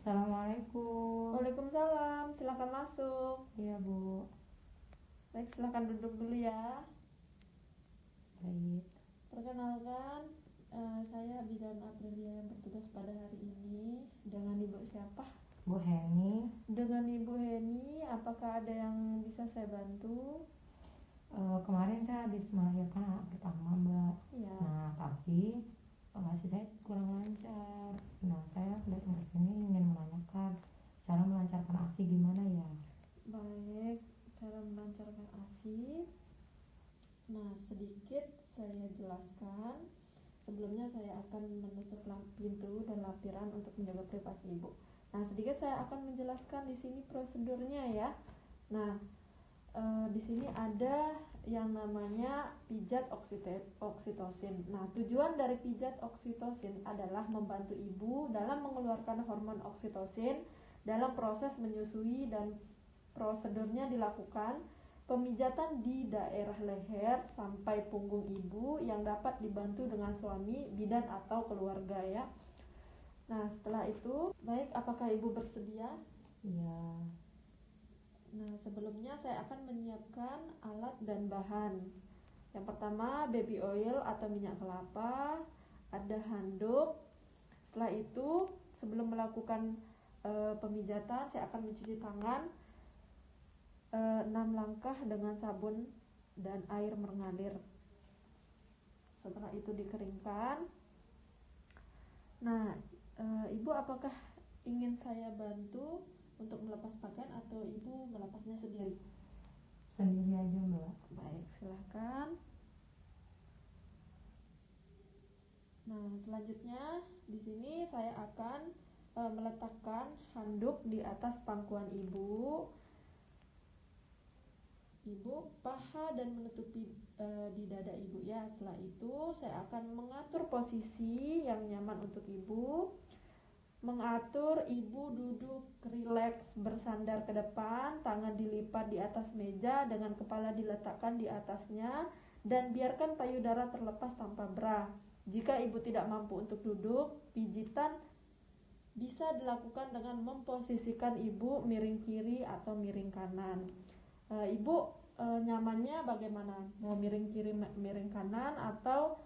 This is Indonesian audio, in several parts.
Assalamualaikum. Waalaikumsalam, silakan masuk. Iya Bu. Baik, silakan duduk dulu ya. Baik. Perkenalkan, saya Bidan Aprilia yang bertugas pada hari ini. Dengan Ibu siapa? Bu Heni. Dengan Ibu Heni, apakah ada yang bisa saya bantu? Kemarin saya habis melahirkan anak pertama Mbak. Ya. Nah tapi ASI saya kurang lancar. Nah saya datang ke sini ingin menanyakan cara melancarkan ASI gimana ya? Baik, cara melancarkan ASI. Nah, sedikit saya jelaskan. Sebelumnya saya akan menutup pintu dan lampiran untuk menjaga privasi Ibu. Nah, sedikit saya akan menjelaskan di sini prosedurnya ya. Nah, di sini ada yang namanya pijat oksitosin. Nah, tujuan dari pijat oksitosin adalah membantu ibu dalam mengeluarkan hormon oksitosin dalam proses menyusui, dan prosedurnya dilakukan pemijatan di daerah leher sampai punggung ibu yang dapat dibantu dengan suami, bidan atau keluarga ya. Nah, setelah itu, baik, apakah ibu bersedia? Iya. Nah, sebelumnya saya akan menyiapkan alat dan bahan. Yang pertama, baby oil atau minyak kelapa, ada handuk. Setelah itu, sebelum melakukan pemijatan, saya akan mencuci tangan 6 langkah dengan sabun dan air mengalir. Setelah itu dikeringkan. Nah, Ibu apakah ingin saya bantu untuk melepas pakaian atau ibu melepasnya sendiri? Sendiri aja Mbak. Baik, silahkan. Nah, selanjutnya di sini saya akan meletakkan handuk di atas pangkuan ibu. Ibu paha dan menutupi di dada ibu ya. Setelah itu saya akan mengatur posisi yang nyaman untuk ibu. Mengatur ibu duduk rileks bersandar ke depan, tangan dilipat di atas meja dengan kepala diletakkan di atasnya, dan biarkan payudara terlepas tanpa bra. Jika ibu tidak mampu untuk duduk, pijitan bisa dilakukan dengan memposisikan ibu miring kiri atau miring kanan. Ibu nyamannya bagaimana? Mau miring kiri, miring kanan, atau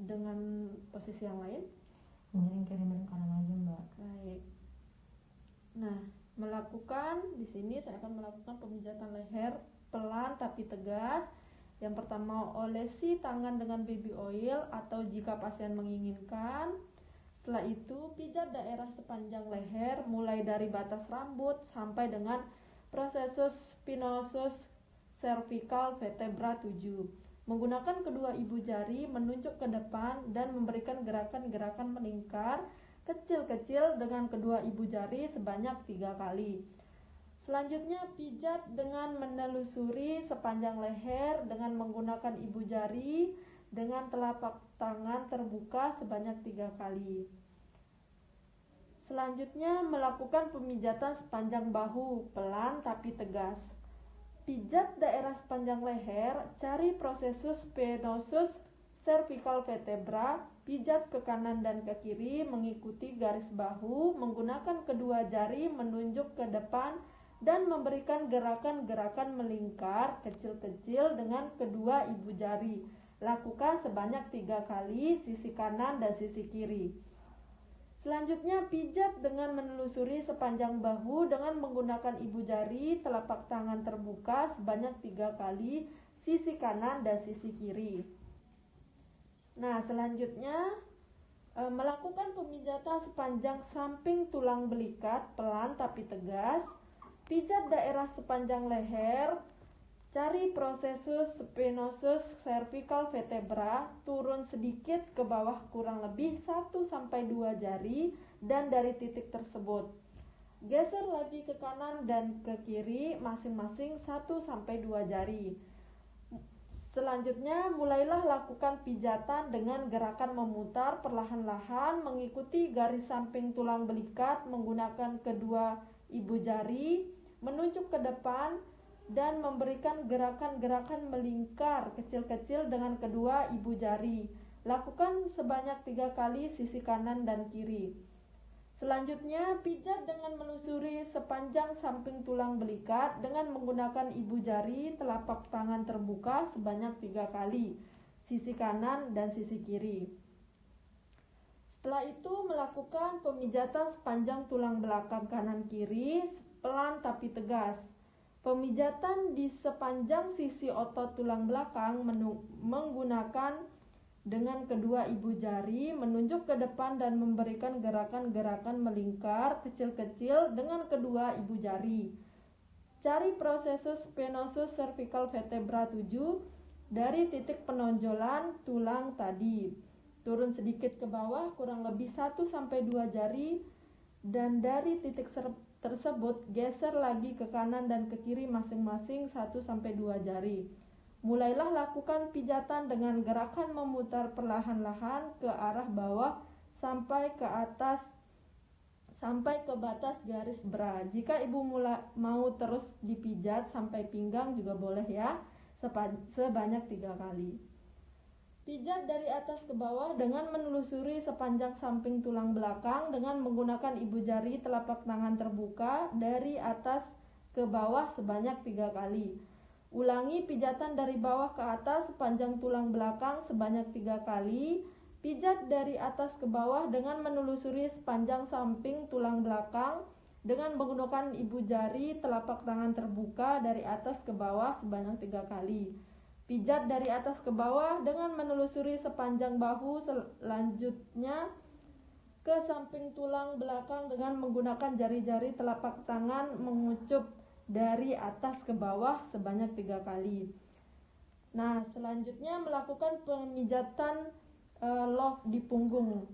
dengan posisi yang lain? Miring kiri miring kanan aja Mbak. Baik. Nah, di sini saya akan melakukan pemijatan leher pelan tapi tegas. Yang pertama, olesi tangan dengan baby oil atau jika pasien menginginkan. Setelah itu, pijat daerah sepanjang leher mulai dari batas rambut sampai dengan processus spinosus cervical vertebra 7. Menggunakan kedua ibu jari menunjuk ke depan dan memberikan gerakan-gerakan melingkar kecil-kecil dengan kedua ibu jari sebanyak 3 kali. Selanjutnya, pijat dengan menelusuri sepanjang leher dengan menggunakan ibu jari dengan telapak tangan terbuka sebanyak 3 kali. Selanjutnya, melakukan pemijatan sepanjang bahu pelan tapi tegas. Pijat daerah sepanjang leher, cari processus spinosus cervical vertebra, pijat ke kanan dan ke kiri mengikuti garis bahu, menggunakan kedua jari menunjuk ke depan dan memberikan gerakan-gerakan melingkar kecil-kecil dengan kedua ibu jari. Lakukan sebanyak 3 kali sisi kanan dan sisi kiri. Selanjutnya, pijat dengan menelusuri sepanjang bahu dengan menggunakan ibu jari, telapak tangan terbuka sebanyak 3 kali sisi kanan dan sisi kiri. Nah, selanjutnya melakukan pemijatan sepanjang samping tulang belikat pelan tapi tegas. Pijat daerah sepanjang leher, cari processus spinosus cervical vertebra, turun sedikit ke bawah kurang lebih 1-2 jari dan dari titik tersebut. Geser lagi ke kanan dan ke kiri masing-masing 1-2 jari. Selanjutnya, mulailah lakukan pijatan dengan gerakan memutar perlahan-lahan mengikuti garis samping tulang belikat menggunakan kedua ibu jari, menunjuk ke depan dan memberikan gerakan-gerakan melingkar kecil-kecil dengan kedua ibu jari. Lakukan sebanyak 3 kali sisi kanan dan kiri. Selanjutnya, pijat dengan melusuri sepanjang samping tulang belikat dengan menggunakan ibu jari telapak tangan terbuka sebanyak 3 kali, sisi kanan dan sisi kiri. Setelah itu, melakukan pemijatan sepanjang tulang belakang kanan kiri, pelan tapi tegas. Pemijatan di sepanjang sisi otot tulang belakang menggunakan dengan kedua ibu jari menunjuk ke depan dan memberikan gerakan-gerakan melingkar kecil-kecil dengan kedua ibu jari. Cari prosesus penosus cervical vertebra 7 dari titik penonjolan tulang tadi. Turun sedikit ke bawah kurang lebih 1-2 jari dan dari titik tersebut geser lagi ke kanan dan ke kiri masing-masing 1-2 jari. Mulailah lakukan pijatan dengan gerakan memutar perlahan-lahan ke arah bawah sampai ke atas, sampai ke batas garis bra. Jika ibu mau terus dipijat sampai pinggang juga boleh ya, sebanyak 3 kali. Pijat dari atas ke bawah dengan menelusuri sepanjang samping tulang belakang dengan menggunakan ibu jari telapak tangan terbuka dari atas ke bawah sebanyak 3 kali. Ulangi pijatan dari bawah ke atas sepanjang tulang belakang sebanyak 3 kali. Pijat dari atas ke bawah dengan menelusuri sepanjang samping tulang belakang dengan menggunakan ibu jari telapak tangan terbuka dari atas ke bawah sebanyak 3 kali. Pijat dari atas ke bawah dengan menelusuri sepanjang bahu, selanjutnya ke samping tulang belakang dengan menggunakan jari-jari telapak tangan mengucup dari atas ke bawah sebanyak 3 kali. Nah, selanjutnya melakukan pemijatan lock di punggung.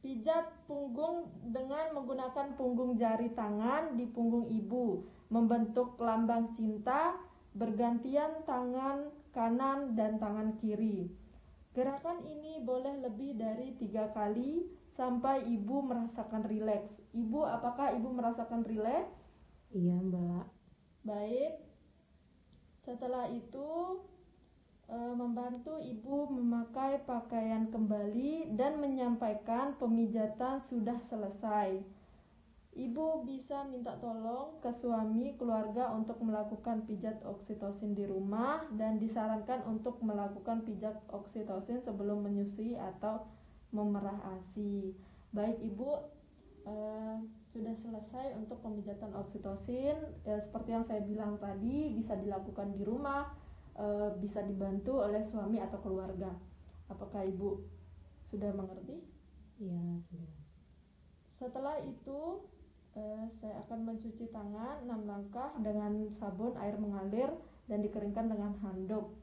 Pijat punggung dengan menggunakan punggung jari tangan di punggung ibu, membentuk lambang cinta, bergantian tangan kanan dan tangan kiri. Gerakan ini boleh lebih dari 3 kali sampai ibu merasakan rileks. Ibu, apakah ibu merasakan rileks? Iya, Mbak. Baik. Setelah itu membantu ibu memakai pakaian kembali dan menyampaikan pemijatan sudah selesai. Ibu bisa minta tolong ke suami keluarga untuk melakukan pijat oksitosin di rumah dan disarankan untuk melakukan pijat oksitosin sebelum menyusui atau memerah ASI. Baik ibu, sudah selesai untuk pemijatan oksitosin. Seperti yang saya bilang tadi, bisa dilakukan di rumah, bisa dibantu oleh suami atau keluarga. Apakah ibu sudah mengerti? Iya, sudah. Setelah itu saya akan mencuci tangan 6 langkah dengan sabun air mengalir dan dikeringkan dengan handuk.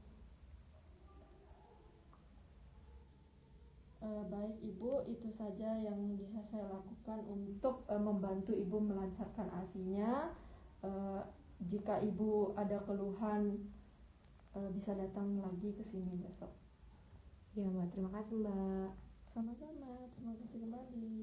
Baik ibu, itu saja yang bisa saya lakukan untuk membantu ibu melancarkan ASI-nya. Jika ibu ada keluhan, bisa datang lagi ke sini besok. Ya, Mbak. Terima kasih, Mbak. Sama-sama, terima kasih kembali.